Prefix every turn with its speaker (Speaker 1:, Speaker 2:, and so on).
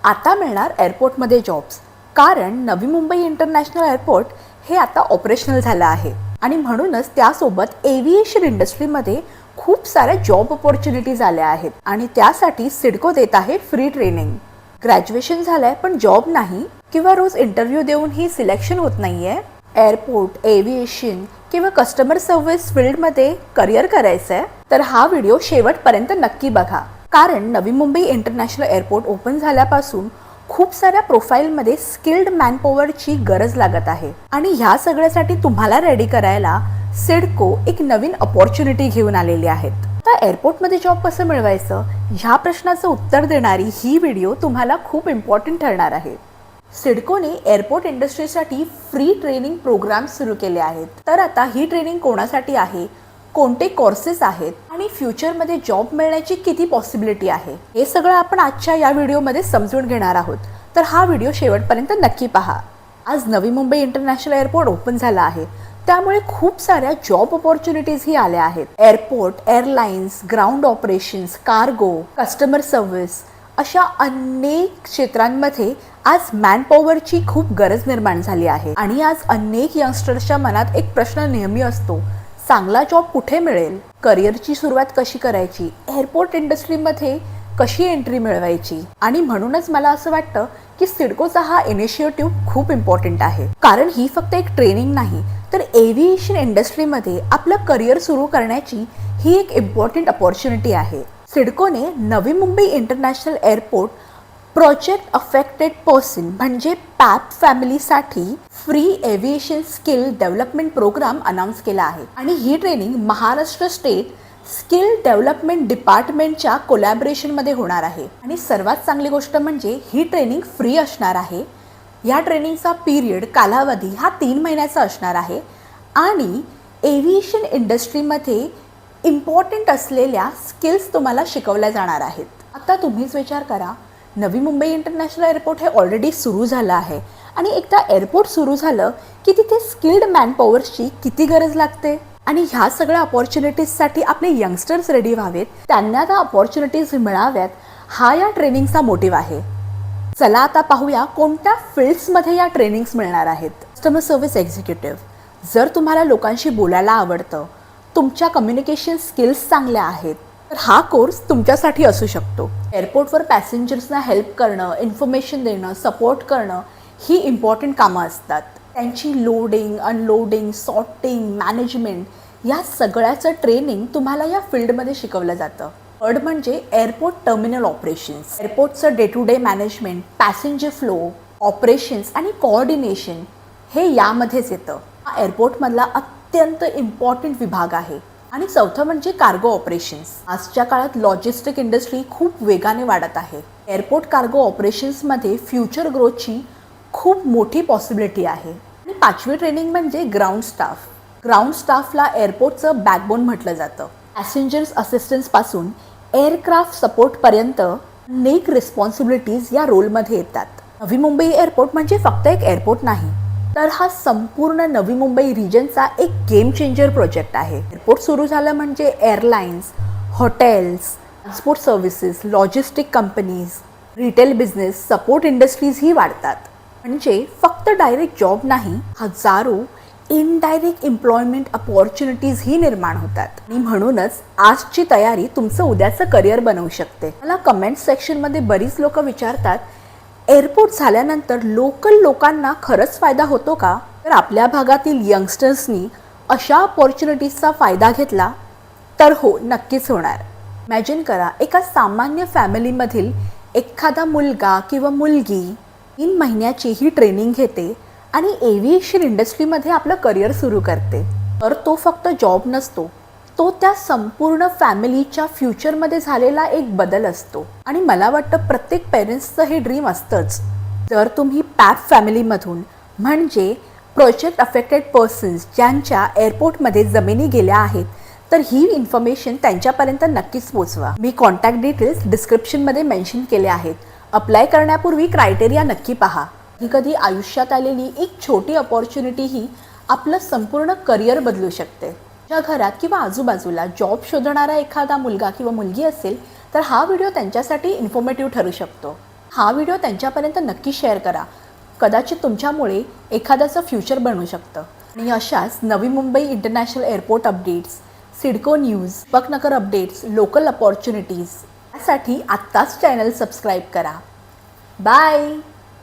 Speaker 1: आता मिळणार एअरपोर्टमध्ये जॉब्स, कारण नवी मुंबई इंटरनॅशनल एअरपोर्ट हे आता ऑपरेशनल झालं आहे आणि म्हणूनच त्यासोबत एव्हिएशन इंडस्ट्रीमध्ये खूप साऱ्या जॉब अपॉर्च्युनिटीज आल्या आहेत आणि त्यासाठी सिडको देत आहे फ्री ट्रेनिंग. ग्रॅज्युएशन झालंय पण जॉब नाही किंवा रोज इंटरव्ह्यू देऊन ही सिलेक्शन होत नाहीये. एअरपोर्ट, एव्हिएशन किंवा कस्टमर सर्व्हिस फील्डमध्ये करिअर करायचं आहे तर हा व्हिडिओ शेवटपर्यंत नक्की बघा, कारण नवी मुंबई इंटरनॅशनल एअरपोर्ट ओपन झाल्यापासून खूप साऱ्या प्रोफाईलमध्ये स्किल्ड मॅनपॉवरची गरज लागत आहे आणि ह्या सगळ्यासाठी तुम्हाला रेडी करायला सिडको एक नवीन अपॉर्च्युनिटी घेऊन आलेली आहेत. आता एअरपोर्टमध्ये जॉब कसं मिळवायचं ह्या प्रश्नाचं उत्तर देणारी ही व्हिडिओ तुम्हाला खूप इम्पॉर्टंट ठरणार आहे. सिडकोने एअरपोर्ट इंडस्ट्रीसाठी फ्री ट्रेनिंग प्रोग्राम सुरू केले आहेत. तर आता ही ट्रेनिंग कोणासाठी आहे, कोणते कोर्सेस आहेत आणि फ्युचरमध्ये जॉब मिळण्याची किती पॉसिबिलिटी आहे, हे सगळं आपण आजच्या या व्हिडिओमध्ये समजून घेणार आहोत. तर हा व्हिडिओ शेवटपर्यंत नक्की पहा. आज नवी मुंबई इंटरनॅशनल एअरपोर्ट ओपन झाला आहे, त्यामुळे खूप साऱ्या जॉब अपॉर्च्युनिटीजही आल्या आहेत. Airport, airlines, ground operations, cargo, customer service अशा अनेक क्षेत्रांमध्ये आज मॅनपॉवरची खूप गरज निर्माण झाली आहे. आणि आज अनेक यंगस्टर्सच्या मनात एक प्रश्न नेहमी असतो, चांगला जॉब कुठे मिळेल, करिअरची सुरुवात कशी करायची, एअरपोर्ट इंडस्ट्रीमध्ये कशी एंट्री मिळवायची. आणि म्हणूनच मला असं वाटतं की सिडकोचा हा इनिशिएटिव्ह खूप इम्पॉर्टंट आहे, कारण ही फक्त एक ट्रेनिंग नाही तर एव्हिएशन इंडस्ट्रीमध्ये आपलं करिअर सुरू करण्याची ही एक इम्पॉर्टंट अपॉर्च्युनिटी आहे. सिडकोने Navi Mumbai international airport project affected person म्हणजे पॅप फॅमिलीसाठी free aviation skill development program announce केला आहे आणि ही training Maharashtra state skill development डिपार्टमेंटच्या कोलॅबरेशनमध्ये होणार आहे. आणि सर्वात चांगली गोष्ट म्हणजे ही ट्रेनिंग फ्री असणार आहे. या ट्रेनिंगचा पिरियड कालावधी हा 3 महिन्याचा असणार आहे आणि एव्हिएशन इंडस्ट्रीमध्ये इम्पॉर्टंट असलेल्या स्किल्स तुम्हाला शिकवल्या जाणार आहेत. आता तुम्हीच विचार करा, नवी मुंबई इंटरनॅशनल एअरपोर्ट हे ऑलरेडी सुरू झालं आहे आणि एकदा एअरपोर्ट सुरू झालं की तिथे स्किल्ड मॅनपॉवरची किती गरज लागते. आणि ह्या सगळ्या अपॉर्च्युनिटीजसाठी आपले यंगस्टर्स रेडी व्हावेत, त्यांना त्या अपॉर्च्युनिटीज मिळाव्यात, हा या ट्रेनिंगचा मोटिव्ह आहे. चला आता पाहूया कोणत्या फील्ड्समध्ये या ट्रेनिंग्स मिळणार आहेत. कस्टमर सर्व्हिस एक्झिक्युटिव्ह, जर तुम्हाला लोकांशी बोलायला आवडतं, तुमच्या कम्युनिकेशन स्किल्स चांगल्या आहेत तर हा कोर्स तुमच्यासाठी असू शकतो. एअरपोर्टवर पॅसेंजर्सना हेल्प करणं, इन्फॉर्मेशन देणं, सपोर्ट करणं ही इम्पॉर्टंट कामं असतात. त्यांची लोडिंग, अनलोडिंग, सॉर्टिंग, मॅनेजमेंट या सगळ्याचं ट्रेनिंग तुम्हाला या फील्डमध्ये शिकवलं जातं. थर्ड म्हणजे एअरपोर्ट टर्मिनल ऑपरेशन्स. एअरपोर्टचं day to day management, passenger flow, operations आणि कोऑर्डिनेशन हे यामध्येच येतं. हा एअरपोर्टमधला अत्यंत इम्पॉर्टंट विभाग आहे. आणि चौथं म्हणजे कार्गो ऑपरेशन्स. आजच्या काळात लॉजिस्टिक इंडस्ट्री खूप वेगाने वाढत आहे. एअरपोर्ट कार्गो ऑपरेशन्समध्ये फ्युचर ग्रोथची खूप मोठी पॉसिबिलिटी आहे. आणि पाचवी ट्रेनिंग म्हणजे ग्राउंड स्टाफ. ग्राउंड स्टाफला एअरपोर्टचं बॅकबोन म्हटलं जातं. पॅसेंजर्स असिस्टन्सपासून एअरक्राफ्ट सपोर्टपर्यंत अनेक रिस्पॉन्सिबिलिटीज या रोलमध्ये येतात. नवी मुंबई एअरपोर्ट म्हणजे फक्त एक एअरपोर्ट नाही, तर हा संपूर्ण नवी मुंबई रिजनचा एक गेम चेंजर प्रोजेक्ट आहे. एअरपोर्ट सुरू झालं म्हणजे airlines, hotels, transport services, logistic companies, retail business, support इंडस्ट्रीजही वाढतात. म्हणजे फक्त डायरेक्ट जॉब नाही, हजारो इनडायरेक्ट एम्प्लॉयमेंट अपॉर्च्युनिटीजही निर्माण होतात. आणि म्हणूनच आजची तयारी तुमचं उद्याचं करिअर बनवू शकते. मला कमेंट सेक्शनमध्ये बरीच लोक विचारतात, एअरपोर्ट झाल्यानंतर लोकल लोकांना खरंच फायदा होतो का? तर आपल्या भागातील यंगस्टर्सनी अशा अपॉर्च्युनिटीजचा फायदा घेतला तर हो, नक्कीच होणार. इमॅजिन करा, एका सामान्य फॅमिलीमधील एखादा मुलगा किंवा मुलगी 3 महिन्याची ही ट्रेनिंग घेते आणि एव्हिएशन इंडस्ट्रीमध्ये आपलं करिअर सुरू करते. तर तो फक्त जॉब नसतो, तो त्या संपूर्ण फॅमिलीच्या फ्युचरमध्ये झालेला एक बदल असतो. आणि मला वाटतं प्रत्येक पेरेंट्सचं हे ड्रीम असतंच. जर तुम्ही पॅप फॅमिलीमधून म्हणजे प्रोजेक्ट अफेक्टेड पर्सन्स ज्यांच्या एअरपोर्टमध्ये जमिनी गेल्या आहेत, तर ही इन्फॉर्मेशन त्यांच्यापर्यंत नक्कीच पोचवा. मी कॉन्टॅक्ट डिटेल्स डिस्क्रिप्शनमध्ये मेन्शन केले आहेत. अप्लाय करण्यापूर्वी क्रायटेरिया नक्की पहा. कधी आयुष्यात आलेली एक छोटी अपॉर्च्युनिटीही आपलं संपूर्ण करिअर बदलू शकते. ज्या घरात किंवा आजूबाजूला जॉब शोधणारा एखादा मुलगा किंवा मुलगी असेल तर हा व्हिडिओ त्यांच्यासाठी इन्फॉर्मेटिव्ह ठरू शकतो. हा व्हिडिओ त्यांच्यापर्यंत नक्की शेअर करा. कदाचित तुमच्यामुळे एखाद्याचं फ्युचर बनू शकतं. आणि अशाच नवी Mumbai international airport updates, CIDCO news, उपनगर अपडेट्स, लोकल अपॉर्च्युनिटीज यासाठी आत्ताच चॅनल सबस्क्राईब करा. बाय.